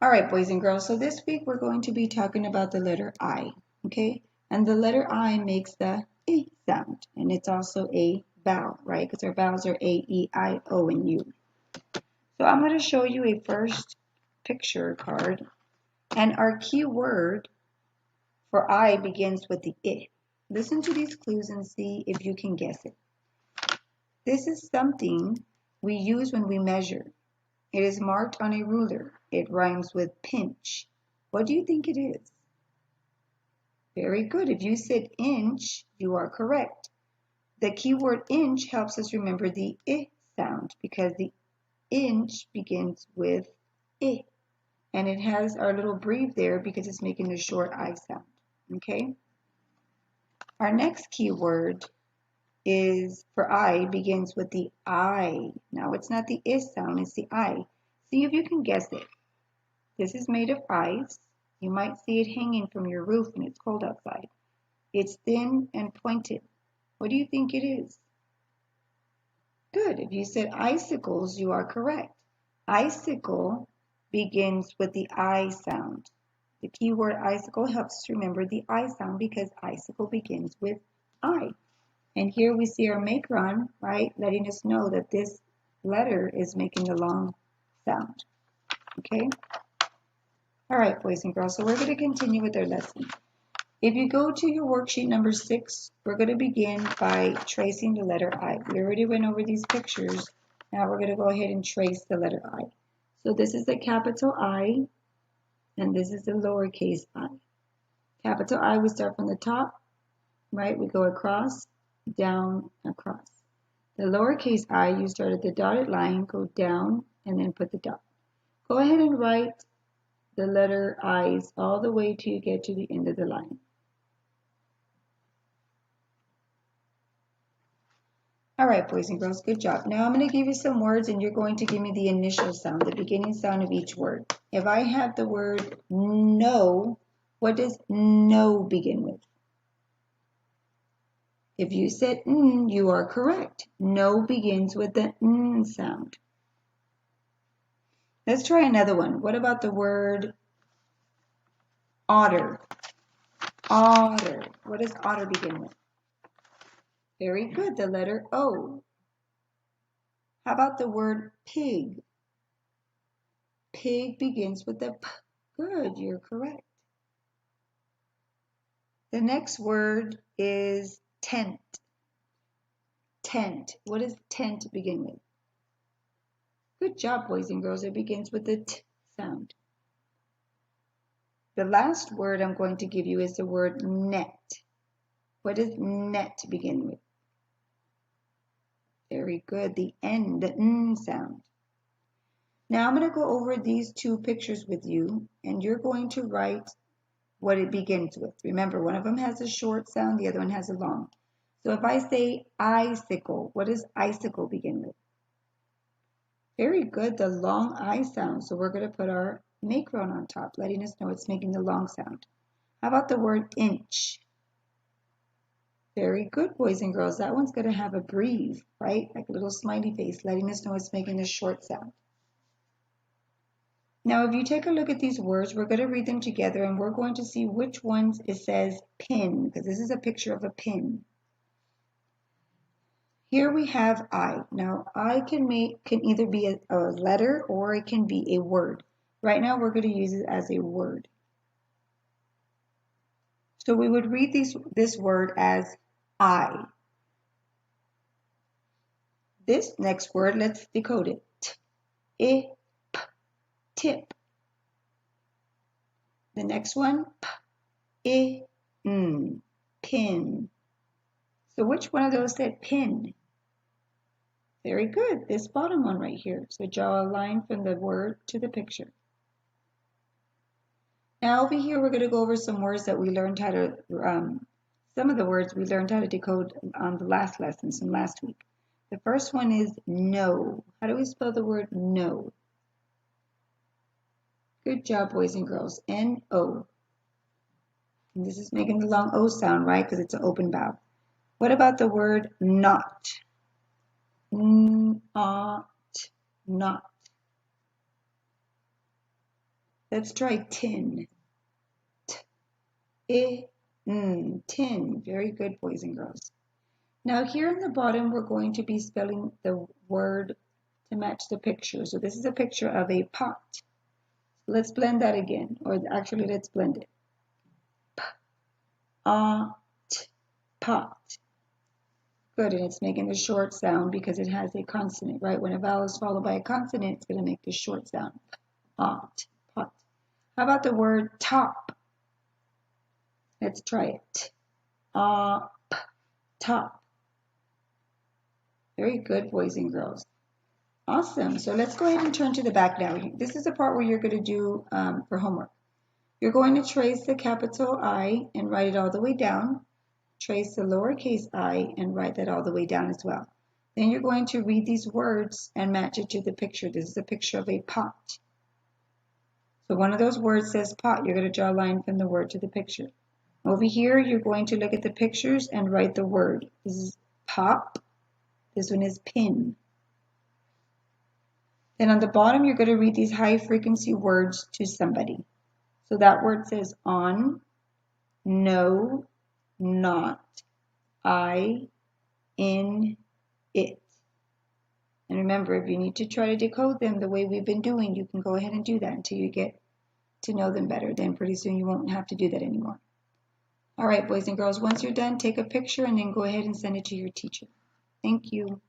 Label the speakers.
Speaker 1: All right, boys and girls. So this week we're going to be talking about the letter I, okay? And the letter I makes the I sound, and it's also a vowel, right? Because our vowels are A, E, I, O, and U. So I'm going to show you a first picture card, and our key word for I begins with the I. Listen to these clues and see if you can guess it. This is something we use when we measure. It is marked on a ruler. It rhymes with pinch. What do you think it is? Very good. If you said inch, you are correct. The keyword inch helps us remember the I sound because the inch begins with I. And it has our little breve there because it's making the short I sound. Okay? Our next keyword is for I begins with the I. Now it's not the I sound, it's the I. See if you can guess it. This is made of ice. You might see it hanging from your roof when it's cold outside. It's thin and pointed. What do you think it is? Good. If you said icicles, you are correct. Icicle begins with the I sound. The keyword icicle helps us remember the I sound because icicle begins with I. And here we see our macron, right, letting us know that this letter is making the long sound. Okay? All right, boys and girls, so we're going to continue with our lesson. If you go to your worksheet number 6, we're going to begin by tracing the letter I. We already went over these pictures. Now we're going to go ahead and trace the letter I. So this is the capital I, and this is the lowercase I. Capital I, we start from the top, right? We go across, down, across. The lowercase I, you start at the dotted line, go down, and then put the dot. Go ahead and write the letter I's all the way till you get to the end of the line. All right, boys and girls, good job. Now I'm going to give you some words and you're going to give me the initial sound, the beginning sound of each word. If I have the word no, what does no begin with? If you said you are correct. No begins with the sound. Let's try another one. What about the word otter? Otter. What does otter begin with? Very good, the letter O. How about the word pig? Pig begins with the P. Good, you're correct. The next word is tent. Tent. What does tent begin with? Good job, boys and girls. It begins with the T sound. The last word I'm going to give you is the word net. What does net begin with? Very good. The N, the N sound. Now I'm going to go over these two pictures with you, and you're going to write what it begins with. Remember, one of them has a short sound, the other one has a long. So if I say icicle, what does icicle begin with? Very good, the long I sound. So we're going to put our macron on top, letting us know it's making the long sound. How about the word inch? Very good, boys and girls. That one's going to have a breve, right? Like a little smiley face, letting us know it's making a short sound. Now, if you take a look at these words, we're going to read them together and we're going to see which ones it says pin, because this is a picture of a pin. Here we have I. Now, I can either be a letter or it can be a word. Right now, we're going to use it as a word. So we would read this word as I. This next word, let's decode it. T-I-P, tip. The next one, P-I-N, pin. So which one of those said pin? Very good. This bottom one right here. So draw a line from the word to the picture. Now over here, we're going to go over some words that we learned how to, some of the words we learned how to decode on the last lesson, from last week. The first one is no. How do we spell the word no? Good job, boys and girls. N-O. And this is making the long O sound, right? Because it's an open vowel. What about the word not? Not. Not. Let's try tin. Tin. Very good, boys and girls. Now here in the bottom, we're going to be spelling the word to match the picture. So this is a picture of a pot. Let's blend that again, or actually let's blend it. Pot. Good, and it's making the short sound because it has a consonant, right? When a vowel is followed by a consonant, it's going to make the short sound. Pot. How about the word top? Let's try it. Top. Very good, boys and girls. Awesome. So let's go ahead and turn to the back now. This is the part where you're going to do for homework. You're going to trace the capital I and write it all the way down. Trace the lowercase I and write that all the way down as well. Then you're going to read these words and match it to the picture. This is a picture of a pot. So one of those words says pot. You're going to draw a line from the word to the picture. Over here, you're going to look at the pictures and write the word. This is pop. This one is pin. Then on the bottom, you're going to read these high frequency words to somebody. So that word says on, no, not, I, in, it. And remember, if you need to try to decode them the way we've been doing, you can go ahead and do that until you get to know them better. Then pretty soon you won't have to do that anymore. All right, boys and girls, once you're done, take a picture and then go ahead and send it to your teacher. Thank you.